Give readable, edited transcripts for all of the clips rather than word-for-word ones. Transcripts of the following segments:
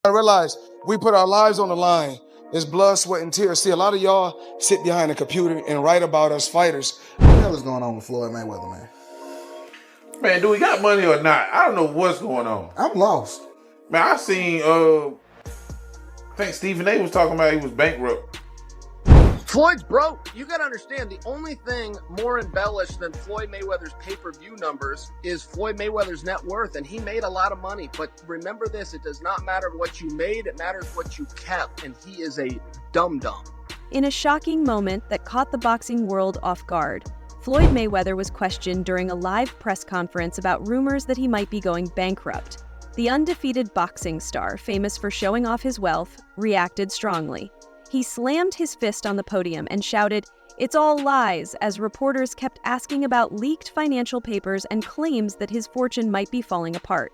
I realize we put our lives on the line. There's blood, sweat, and tears. See, a lot of y'all sit behind a computer and write about us fighters. What the hell is going on with Floyd Mayweather, man? Man, do we got money or not? I don't know what's going on. I'm lost. Man, I seen, I think Stephen A was talking about he was bankrupt. Floyd's broke. You gotta understand, the only thing more embellished than Floyd Mayweather's pay-per-view numbers is Floyd Mayweather's net worth, and he made a lot of money. But remember this, it does not matter what you made, it matters what you kept, and he is a dum-dum. In a shocking moment that caught the boxing world off guard, Floyd Mayweather was questioned during a live press conference about rumors that he might be going bankrupt. The undefeated boxing star, famous for showing off his wealth, reacted strongly. He slammed his fist on the podium and shouted, "It's all lies," as reporters kept asking about leaked financial papers and claims that his fortune might be falling apart.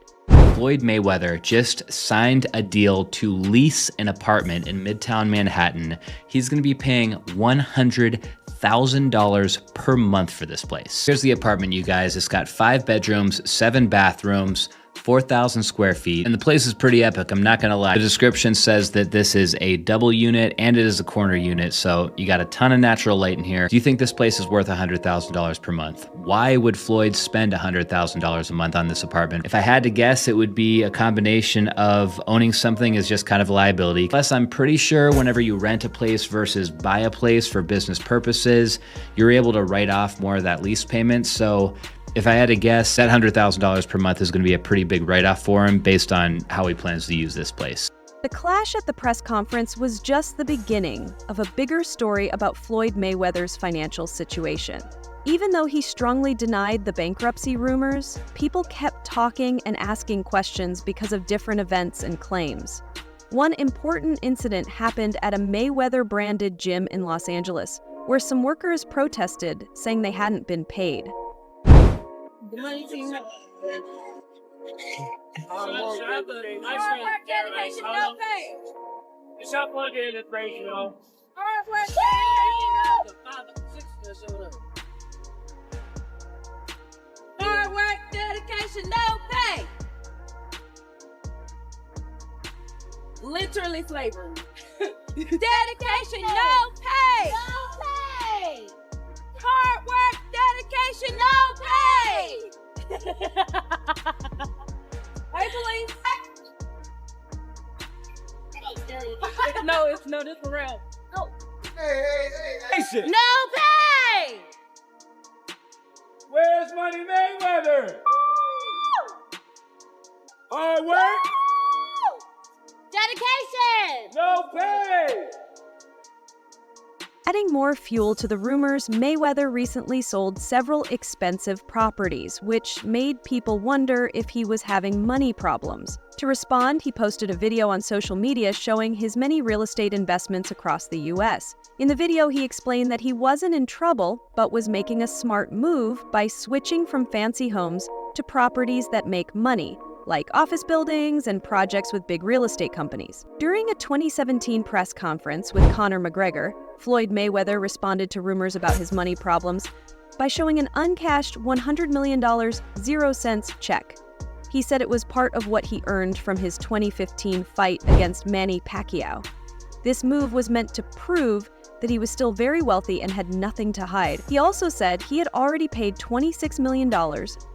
Floyd Mayweather just signed a deal to lease an apartment in Midtown Manhattan. He's going to be paying $100,000 per month for this place. Here's the apartment, you guys. It's got 5 bedrooms, 7 bathrooms, 4,000 square feet, and the place is pretty epic, I'm not gonna lie. The description says that this is a double unit and it is a corner unit, so you got a ton of natural light in here. Do you think this place is worth $100,000 per month? Why would Floyd spend $100,000 a month on this apartment? If I had to guess, it would be a combination of owning something as just kind of a liability. Plus, I'm pretty sure whenever you rent a place versus buy a place for business purposes, you're able to write off more of that lease payment. So if I had to guess, that $100,000 per month is going to be a pretty big write-off for him based on how he plans to use this place. The clash at the press conference was just the beginning of a bigger story about Floyd Mayweather's financial situation. Even though he strongly denied the bankruptcy rumors, people kept talking and asking questions because of different events and claims. One important incident happened at a Mayweather-branded gym in Los Angeles, where some workers protested, saying they hadn't been paid. The money team. Hard work, dedication, no pay. It's up on the ratio. Hard work, dedication, no pay. Literally slavery. Dedication, no pay. No pay. Hard work, dedication, no pay. Hey, police. No, this for real. No. Hey, shit. No pay. Where's Money Mayweather? Hard work, Dedication. no pay. Adding more fuel to the rumors, Mayweather recently sold several expensive properties, which made people wonder if he was having money problems. To respond, he posted a video on social media showing his many real estate investments across the US. In the video, he explained that he wasn't in trouble, but was making a smart move by switching from fancy homes to properties that make money, like office buildings and projects with big real estate companies. During a 2017 press conference with Conor McGregor, Floyd Mayweather responded to rumors about his money problems by showing an uncashed $100 million 0-cents check. He said it was part of what he earned from his 2015 fight against Manny Pacquiao. This move was meant to prove that he was still very wealthy and had nothing to hide. He also said he had already paid $26 million,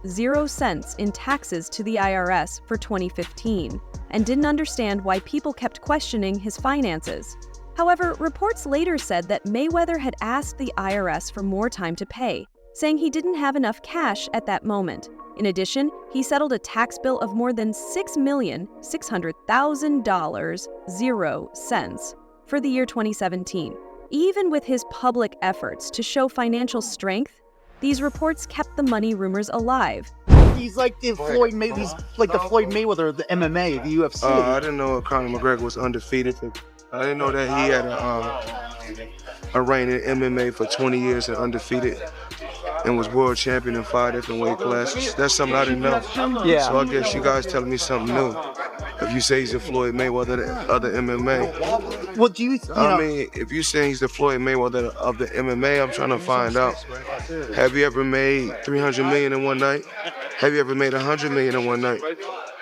0 cents, in taxes to the IRS for 2015, and didn't understand why people kept questioning his finances. However, reports later said that Mayweather had asked the IRS for more time to pay, saying he didn't have enough cash at that moment. In addition, he settled a tax bill of more than $6,600,000, 0 cents, for the year 2017. Even with his public efforts to show financial strength, these reports kept the money rumors alive. He's like the Floyd Mayweather of the MMA, the UFC. I didn't know Conor McGregor was undefeated. I didn't know that he had a reign in MMA for 20 years and undefeated, and was world champion in 5 different weight classes. That's something I didn't know. Yeah. So I guess you guys telling me something new. If you say he's the Floyd Mayweather of the MMA. Well, do you know? I mean, if you say he's the Floyd Mayweather of the MMA, I'm trying to find out. Have you ever made $300 million in one night? Have you ever made $100 million in one night?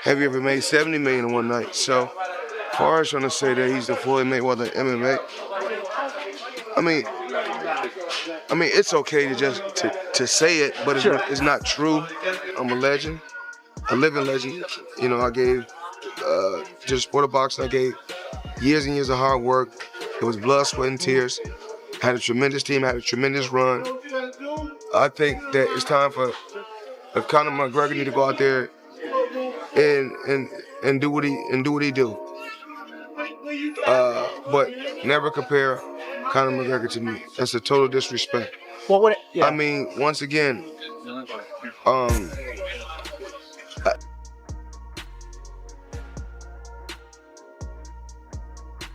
Have you ever made $70 million in one night? So far as trying to say that he's the Floyd Mayweather of MMA, I mean, it's okay to just to say it, but it's not true. I'm a legend, a living legend. You know, I gave just sport of boxing. I gave years and years of hard work. It was blood, sweat, and tears. Had a tremendous team. Had a tremendous run. I think that it's time for if Conor McGregor need to go out there and do what he do. But never compare Conor McGregor to me. That's a total disrespect. Well, I mean, once again,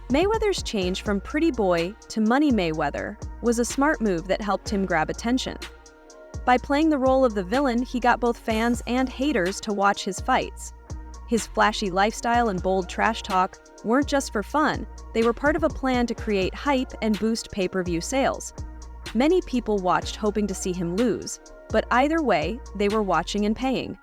Mayweather's change from pretty boy to Money Mayweather was a smart move that helped him grab attention. By playing the role of the villain, he got both fans and haters to watch his fights. His flashy lifestyle and bold trash talk weren't just for fun, they were part of a plan to create hype and boost pay-per-view sales. Many people watched hoping to see him lose, but either way, they were watching and paying.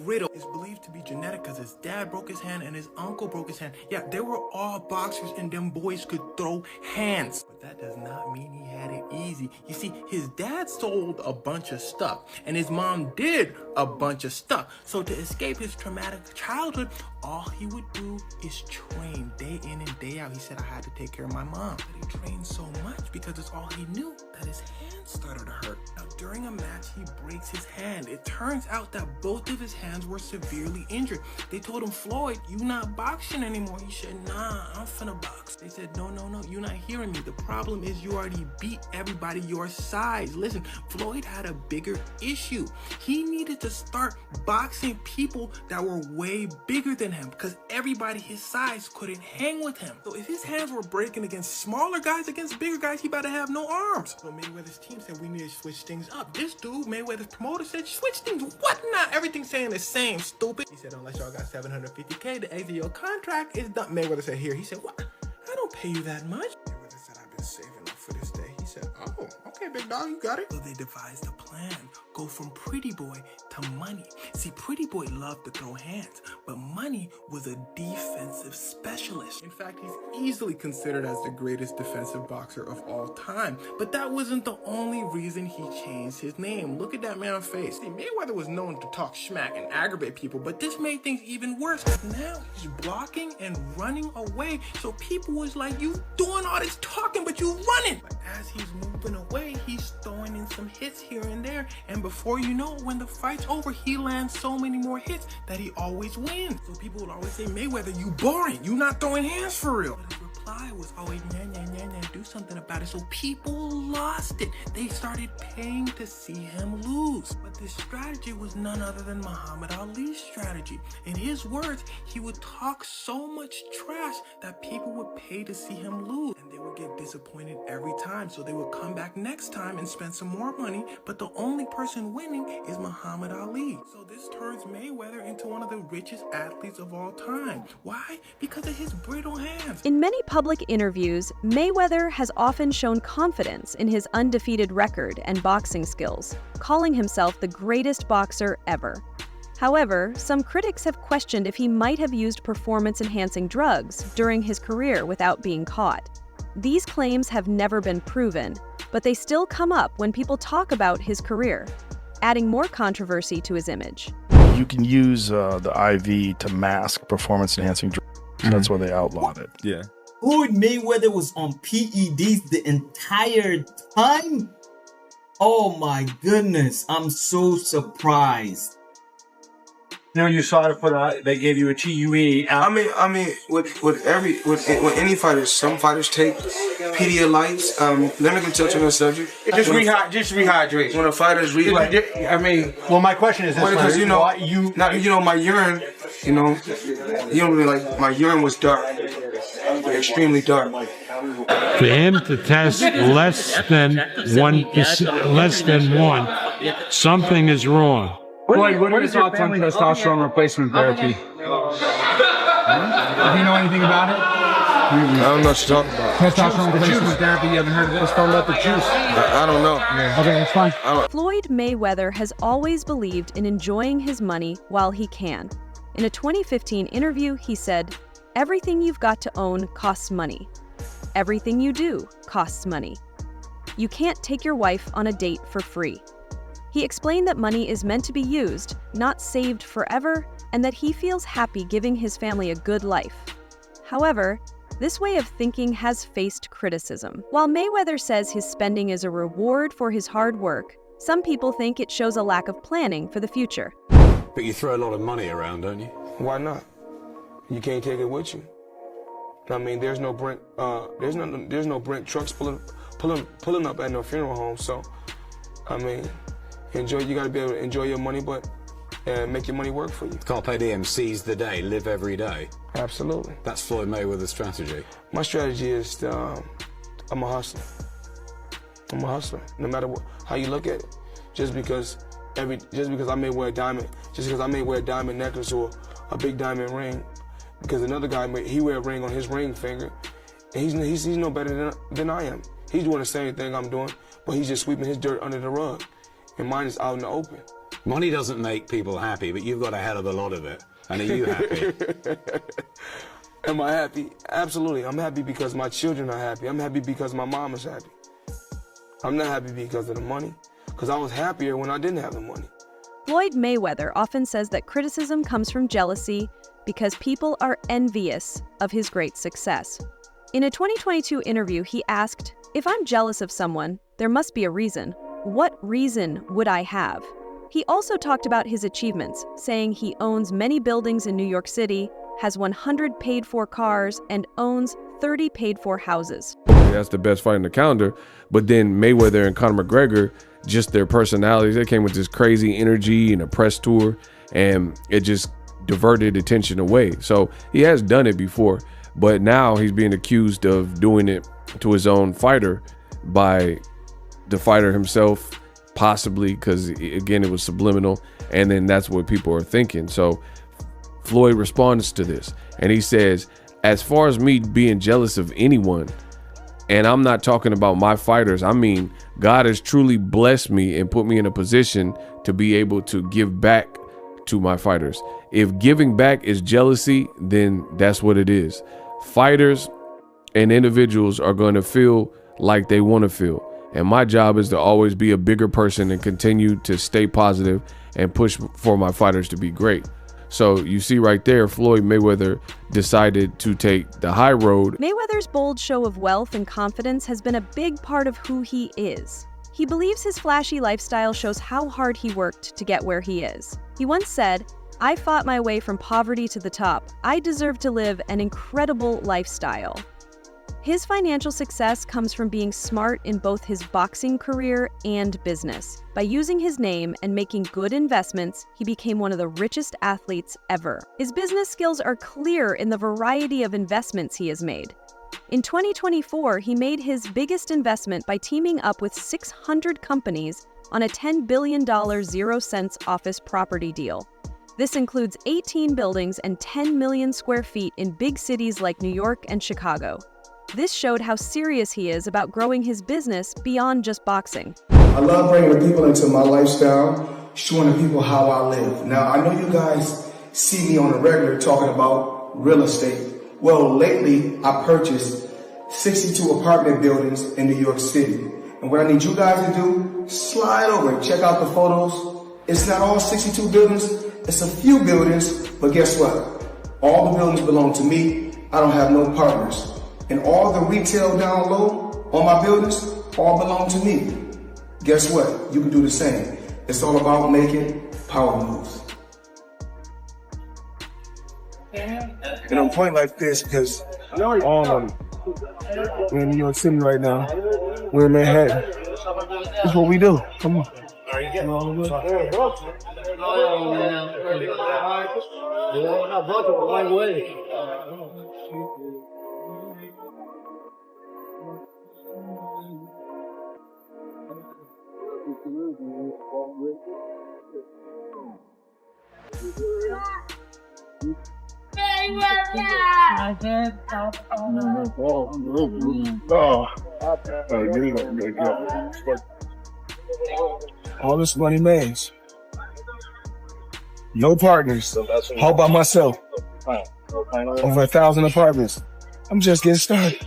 Brittle is believed to be genetic because his dad broke his hand and his uncle broke his hand. Yeah, they were all boxers and them boys could throw hands. But that does not mean he had it easy. You see, his dad sold a bunch of stuff and his mom did a bunch of stuff. So to escape his traumatic childhood, all he would do is train day in and day out. He said, I had to take care of my mom. But he trained so much because it's all he knew that his hand started to hurt. Now, during a match, he breaks his hand. It turns out that both of his hands were severely injured. They told him, Floyd, you not boxing anymore. He said, nah, I'm finna box. They said, no, you're not hearing me. The problem is you already beat everybody your size. Listen, Floyd had a bigger issue. He needed to start boxing people that were way bigger than him because everybody his size couldn't hang with him. So if his hands were breaking against smaller guys, against bigger guys, he better have no arms. So Mayweather's team said we need to switch things up. This dude, Mayweather's promoter, said switch things. What not? Everything's saying the same, stupid. He said unless y'all got $750K to exit your contract, it's done. Mayweather said here. He said what? I don't pay you that much. Mayweather said I've been saving up for this day. He said, oh, okay, big dog, you got it. So they devised a plan. Go from pretty boy to Money. See, pretty boy loved to throw hands, but Money was a defensive specialist. In fact, he's easily considered as the greatest defensive boxer of all time. But that wasn't the only reason he changed his name. Look at that man's face. See, Mayweather was known to talk smack and aggravate people, but this made things even worse. Now he's blocking and running away. So people was like, you doing all this talking, but you running. But as he's moving away, he's throwing in some hits here and there. And before you know it, when the fight's over, he lands so many more hits that he always wins. So people would always say, Mayweather, you boring. You not throwing hands for real. But his reply was always, nah, do something about it. So people lost it. They started paying to see him lose. But this strategy was none other than Muhammad Ali's strategy. In his words, he would talk so much trash that people would pay to see him lose. And they would get disappointed every time. So they would come back next time and spend some more money. But the only person winning is Muhammad Ali. So this turns Mayweather into one of the richest athletes of all time. Why? Because of his brittle hands. In many public interviews, Mayweather has often shown confidence in his undefeated record and boxing skills, calling himself the greatest boxer ever. However, some critics have questioned if he might have used performance-enhancing drugs during his career without being caught. These claims have never been proven, but they still come up when people talk about his career, adding more controversy to his image. You can use the IV to mask performance-enhancing drugs. That's why they outlawed it. Yeah. Floyd Mayweather was on PEDs the entire time? Oh my goodness, I'm so surprised. You know, you saw it for they gave you a TUE. I mean, with any fighters, some fighters take Pedialytes. Let me touch on the subject. Just rehydrate. When a fighter's I mean, well, my question is this: because my urine, you don't really like my urine was dark, extremely dark. For him to test less than 1%, something is wrong. Floyd, what are your thoughts on testosterone replacement therapy? Do you know anything about it? I don't know what you're talking about. Testosterone replacement therapy, you haven't heard of this? Talking about the juice. I don't know. Okay, that's fine. Floyd Mayweather has always believed in enjoying his money while he can. In a 2015 interview, he said, Everything you've got to own costs money. Everything you do costs money. You can't take your wife on a date for free. He explained that money is meant to be used, not saved forever, and that he feels happy giving his family a good life. However, this way of thinking has faced criticism. While Mayweather says his spending is a reward for his hard work, some people think it shows a lack of planning for the future. But you throw a lot of money around, don't you? Why not? You can't take it with you. I mean, there's no Brent trucks pulling up at no funeral home. So, I mean, you gotta be able to enjoy your money, but make your money work for you. Carpe diem, seize the day, live every day. Absolutely. That's Floyd Mayweather's strategy. My strategy is I'm a hustler. I'm a hustler, no matter how you look at it. Just because I may wear a diamond necklace or a big diamond ring, because another guy he wear a ring on his ring finger, and he's no better than I am. He's doing the same thing I'm doing, but he's just sweeping his dirt under the rug, and mine is out in the open. Money doesn't make people happy, but you've got a hell of a lot of it. And are you happy? Am I happy? Absolutely. I'm happy because my children are happy. I'm happy because my mom is happy. I'm not happy because of the money, because I was happier when I didn't have the money. Floyd Mayweather often says that criticism comes from jealousy because people are envious of his great success. In a 2022 interview, he asked, "If I'm jealous of someone, there must be a reason. What reason would I have?" He also talked about his achievements, saying he owns many buildings in New York City, has 100 paid-for cars, and owns 30 paid-for houses. That's the best fight in the calendar. But then Mayweather and Conor McGregor, just their personalities, they came with this crazy energy and a press tour, and it just diverted attention away. So he has done it before, but now he's being accused of doing it to his own fighter by the fighter himself, possibly, because again, it was subliminal, and then that's what people are thinking. So Floyd responds to this, and he says, as far as me being jealous of anyone, and I'm not talking about my fighters, I mean, God has truly blessed me and put me in a position to be able to give back to my fighters. If giving back is jealousy, then that's what it is. Fighters and individuals are going to feel like they want to feel. And my job is to always be a bigger person and continue to stay positive and push for my fighters to be great. So you see right there, Floyd Mayweather decided to take the high road. Mayweather's bold show of wealth and confidence has been a big part of who he is. He believes his flashy lifestyle shows how hard he worked to get where he is. He once said, "I fought my way from poverty to the top. I deserve to live an incredible lifestyle." His financial success comes from being smart in both his boxing career and business. By using his name and making good investments, he became one of the richest athletes ever. His business skills are clear in the variety of investments he has made. In 2024, he made his biggest investment by teaming up with 600 companies on a $10 billion 0-cents office property deal. This includes 18 buildings and 10 million square feet in big cities like New York and Chicago. This showed how serious he is about growing his business beyond just boxing. I love bringing the people into my lifestyle, showing the people how I live. Now, I know you guys see me on a regular talking about real estate. Well, lately, I purchased 62 apartment buildings in New York City. And what I need you guys to do, slide over and check out the photos. It's not all 62 buildings, it's a few buildings, but guess what? All the buildings belong to me. I don't have no partners. And all the retail down low on my buildings all belong to me. Guess what? You can do the same. It's all about making power moves. And I'm pointing like this because all of them. We're in New York City right now. We're in Manhattan. That's what we do. Come on. All this money made. No partners. All by myself. Over 1,000 apartments. I'm just getting started.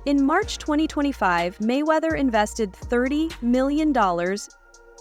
In March 2025, Mayweather invested $30 million,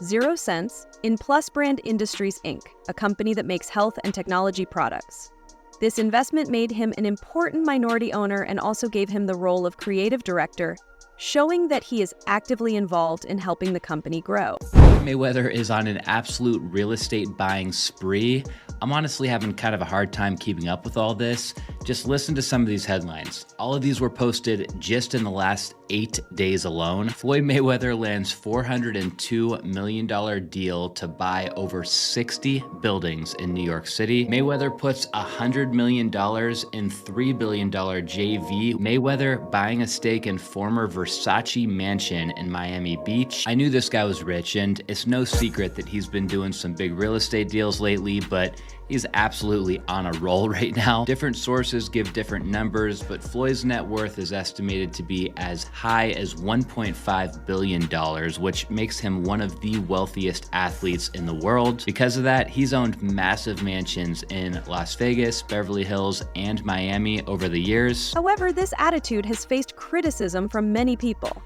0 cents, in Plus Brand Industries, Inc., a company that makes health and technology products. This investment made him an important minority owner and also gave him the role of creative director, showing that he is actively involved in helping the company grow. Mayweather is on an absolute real estate buying spree. I'm honestly having kind of a hard time keeping up with all this. Just listen to some of these headlines. All of these were posted just in the last 8 days alone. Floyd Mayweather lands $402 million deal to buy over 60 buildings in New York City. Mayweather puts $100 million in $3 billion JV. Mayweather buying a stake in former Versace mansion in Miami Beach. I knew this guy was rich, and it's no secret that he's been doing some big real estate deals lately, but he's absolutely on a roll right now. Different sources give different numbers, but Floyd's net worth is estimated to be as high as $1.5 billion, which makes him one of the wealthiest athletes in the world. Because of that, he's owned massive mansions in Las Vegas, Beverly Hills, and Miami over the years. However, this attitude has faced criticism from many people.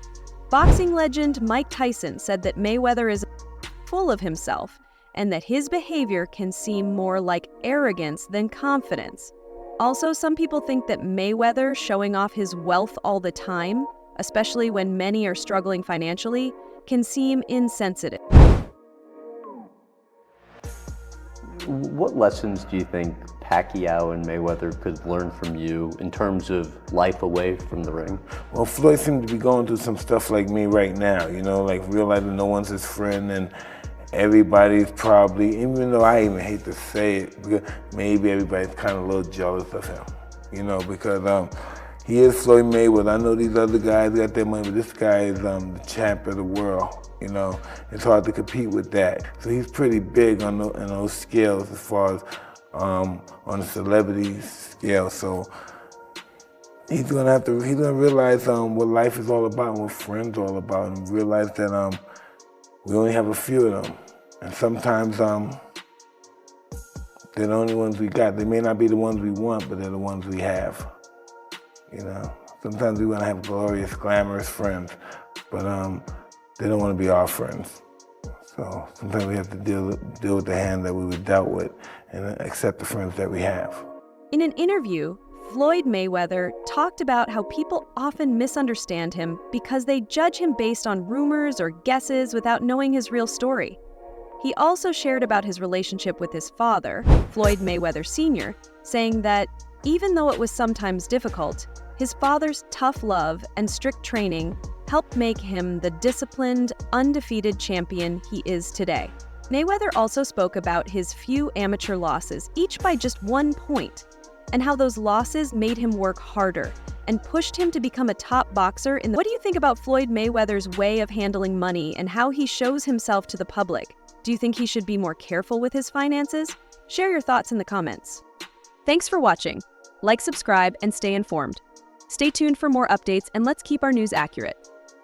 Boxing legend Mike Tyson said that Mayweather is full of himself and that his behavior can seem more like arrogance than confidence. Also, some people think that Mayweather showing off his wealth all the time, especially when many are struggling financially, can seem insensitive. What lessons do you think Pacquiao and Mayweather could learn from you in terms of life away from the ring? Well, Floyd seems to be going through some stuff like me right now, you know, like realizing no one's his friend, and everybody's probably, even though I even hate to say it, because maybe everybody's kind of a little jealous of him, you know, because he is Floyd Mayweather. I know these other guys got their money, but this guy is the champ of the world, you know. It's hard to compete with that. So he's pretty big on those scales as far as on the celebrity scale. So he's gonna realize what life is all about and what friends are all about, and realize that we only have a few of them. And sometimes they're the only ones we got. They may not be the ones we want, but they're the ones we have. You know, sometimes we want to have glorious, glamorous friends, but they don't want to be our friends. So sometimes we have to deal with the hand that we were dealt with and accept the friends that we have. In an interview, Floyd Mayweather talked about how people often misunderstand him because they judge him based on rumors or guesses without knowing his real story. He also shared about his relationship with his father, Floyd Mayweather Sr., saying that even though it was sometimes difficult, his father's tough love and strict training helped make him the disciplined, undefeated champion he is today. Mayweather also spoke about his few amateur losses, each by just 1 point, and how those losses made him work harder and pushed him to become a top boxer. What do you think about Floyd Mayweather's way of handling money and how he shows himself to the public? Do you think he should be more careful with his finances? Share your thoughts in the comments. Thanks for watching. Like, subscribe, and stay informed. Stay tuned for more updates, and let's keep our news accurate.